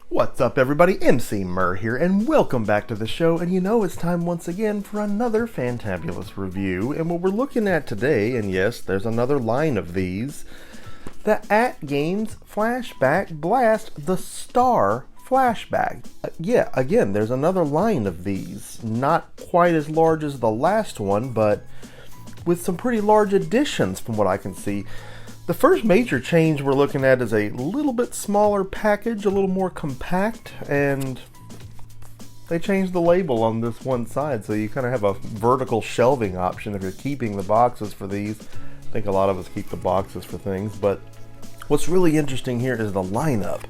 What's up everybody, Emceemur here, and welcome back to the show. And you know, it's time once again for another fantabulous review. And what we're looking at today, and yes, there's another line of these, the AtGames Flashback Blast the Star Flashback. Yeah, again, there's another line of these. Not quite as large as the last one, but with some pretty large additions from what I can see. The first major change we're looking at is a little bit smaller package, a little more compact, and they changed the label on this one side, so you kind of have a vertical shelving option if you're keeping the boxes for these. I think a lot of us keep the boxes for things, but what's really interesting here is the lineup.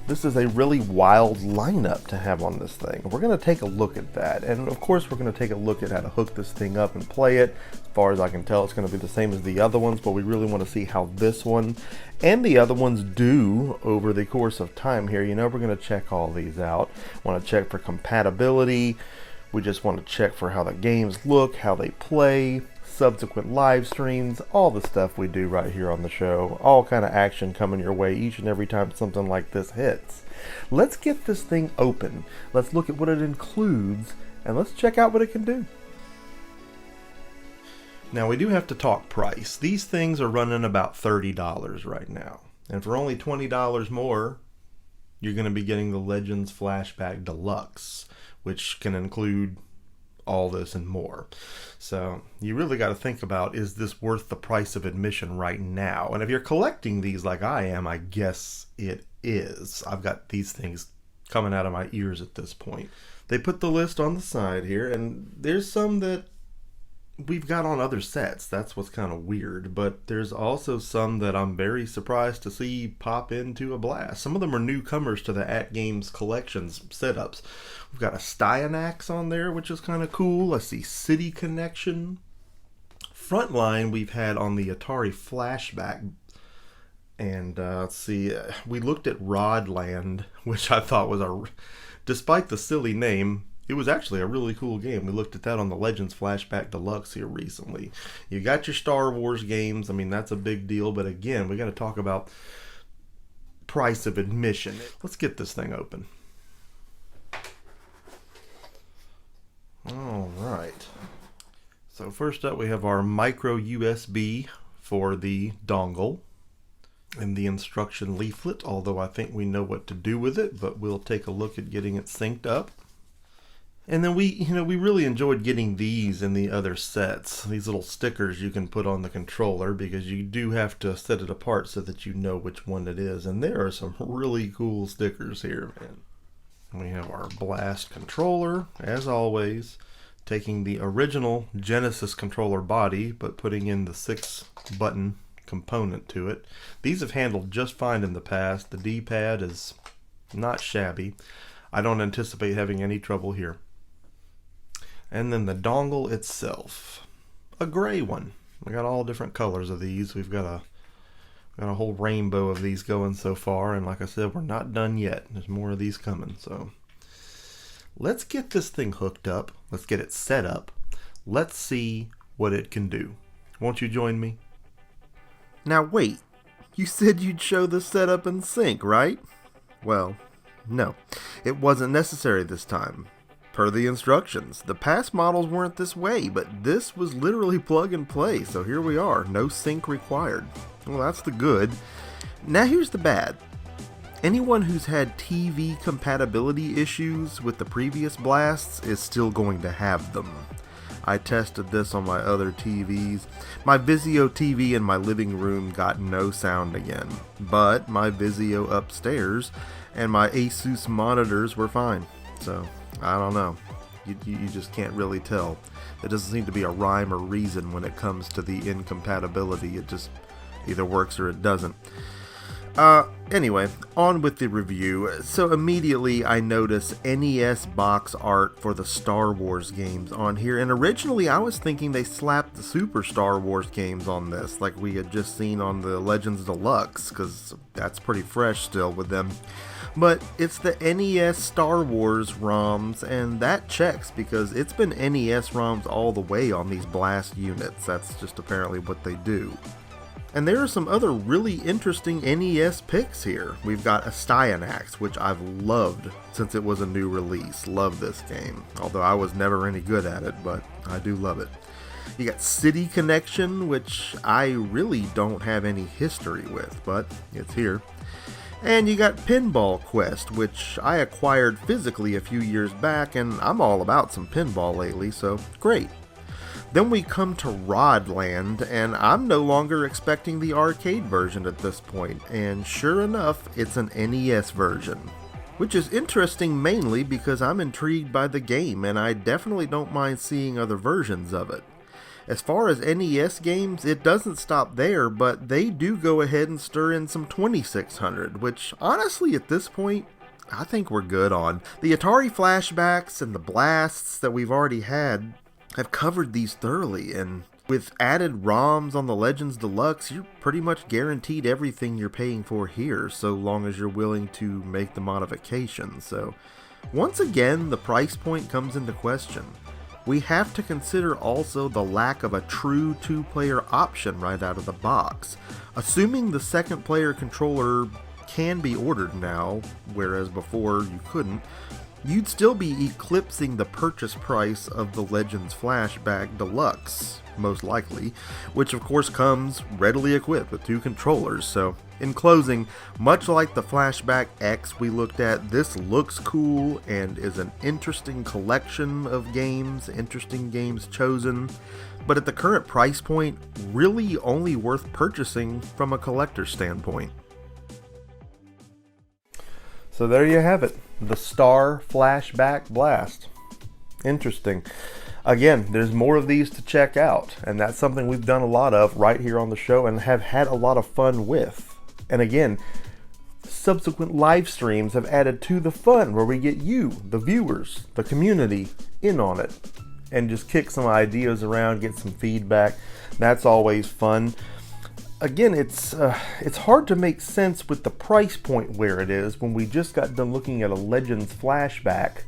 This is a really wild lineup to have on this thing. We're going to take a look at that, and of course we're going to take a look at how to hook this thing up and play it. As far as I can tell, it's going to be the same as the other ones, but we really want to see how this one and the other ones do over the course of time here. You know, we're going to check all these out. Want to check for compatibility. We just want to check for how the games look, how they play, subsequent live streams, all the stuff we do right here on the show. All kind of action coming your way each and every time something like this hits. Let's get this thing open. Let's look at what it includes, and let's check out what it can do. Now we do have to talk price. These things are running about $30 right now. And for only $20 more, you're going to be getting the Legends Flashback Deluxe, which can include all this and more. So you really got to think about, is this worth the price of admission right now? And if you're collecting these like I am, I guess it is. I've got these things coming out of my ears at this point. They put the list on the side here, and there's some that we've got on other sets. That's what's kind of weird, but there's also some that I'm very surprised to see pop into a blast. Some of them are newcomers to the AtGames collections setups. We've got Astyanax on there, which is kind of cool. I see City Connection. Frontline we've had on the Atari Flashback. And let's see, we looked at Rodland, which I thought was despite the silly name, it was actually a really cool game. We looked at that on the Legends Flashback Deluxe here recently. You got your Star Wars games. I mean, that's a big deal. But again, we got to talk about price of admission. Let's get this thing open. All right. So first up, we have our micro USB for the dongle and the instruction leaflet. Although I think we know what to do with it, but we'll take a look at getting it synced up. And then we really enjoyed getting these in the other sets. These little stickers you can put on the controller, because you do have to set it apart so that you know which one it is. And there are some really cool stickers here, man. We have our Blast controller, as always, taking the original Genesis controller body, but putting in the 6-button component to it. These have handled just fine in the past. The D-pad is not shabby. I don't anticipate having any trouble here. And then the dongle itself, a gray one. We got all different colors of these. We've got a whole rainbow of these going so far, and like I said, we're not done yet. There's more of these coming. So let's get this thing hooked up. Let's get it set up. Let's see what it can do. Won't you join me? Now wait, you said you'd show the setup and sync, right? Well, no, it wasn't necessary this time. Per the instructions, the past models weren't this way, but this was literally plug and play, so here we are, no sync required. Well, that's the good. Now here's the bad. Anyone who's had TV compatibility issues with the previous blasts is still going to have them. I tested this on my other TVs. My Vizio TV in my living room got no sound again, but my Vizio upstairs and my Asus monitors were fine, so I don't know. You just can't really tell. There doesn't seem to be a rhyme or reason when it comes to the incompatibility. It just either works or it doesn't. Anyway, on with the review. So immediately I notice NES box art for the Star Wars games on here, and originally I was thinking they slapped the Super Star Wars games on this, like we had just seen on the Legends Deluxe, because that's pretty fresh still with them. But it's the NES Star Wars ROMs, and that checks because it's been NES ROMs all the way on these blast units. That's just apparently what they do. And there are some other really interesting NES picks here. We've got Astyanax, which I've loved since it was a new release. Love this game, although I was never any good at it, but I do love it. You got City Connection, which I really don't have any history with, but it's here. And you got Pinball Quest, which I acquired physically a few years back, and I'm all about some pinball lately, so great. Then we come to Rodland, and I'm no longer expecting the arcade version at this point, and sure enough, it's an NES version. Which is interesting mainly because I'm intrigued by the game, and I definitely don't mind seeing other versions of it. As far as NES games, it doesn't stop there, but they do go ahead and stir in some 2600, which honestly at this point, I think we're good on. The Atari flashbacks and the blasts that we've already had have covered these thoroughly, and with added ROMs on the Legends Deluxe, you're pretty much guaranteed everything you're paying for here, so long as you're willing to make the modifications. So, once again, the price point comes into question. We have to consider also the lack of a true two-player option right out of the box. Assuming the second player controller can be ordered now, whereas before you couldn't, you'd still be eclipsing the purchase price of the Legends Flashback Deluxe, most likely, which of course comes readily equipped with two controllers. So, in closing, much like the Flashback X we looked at, this looks cool and is an interesting collection of games, interesting games chosen, but at the current price point, really only worth purchasing from a collector's standpoint. So there you have it, the Star Flashback Blast. Interesting. Again, there's more of these to check out, and that's something we've done a lot of right here on the show and have had a lot of fun with. And again, subsequent live streams have added to the fun where we get you, the viewers, the community, in on it and just kick some ideas around, get some feedback. That's always fun. Again, it's hard to make sense with the price point where it is when we just got done looking at a Legends Flashback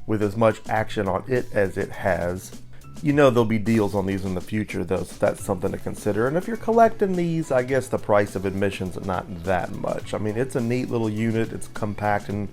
with as much action on it as it has. You know there'll be deals on these in the future though, so that's something to consider. And if you're collecting these, I guess the price of admission's not that much. I mean, it's a neat little unit, it's compact and,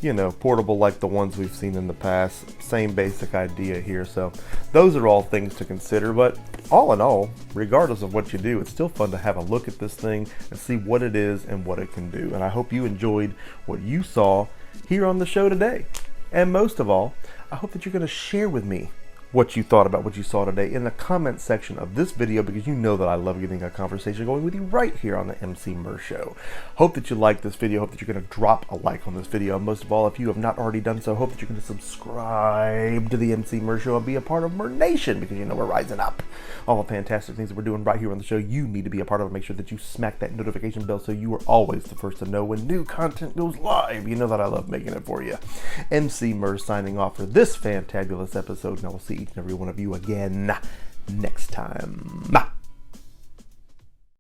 you know, portable like the ones we've seen in the past. Same basic idea here, so those are all things to consider. But all in all, regardless of what you do, it's still fun to have a look at this thing and see what it is and what it can do. And I hope you enjoyed what you saw here on the show today. And most of all, I hope that you're going to share with me what you thought about what you saw today in the comment section of this video, because you know that I love getting a conversation going with you right here on the Emceemur Show. Hope that you like this video. Hope that you're going to drop a like on this video. Most of all, if you have not already done so, hope that you're going to subscribe to the Emceemur Show and be a part of Mer Nation, because you know we're rising up. All the fantastic things that we're doing right here on the show, you need to be a part of it. Make sure that you smack that notification bell so you are always the first to know when new content goes live. You know that I love making it for you. Emceemur signing off for this fantabulous episode, and I will see each and every one of you again next time.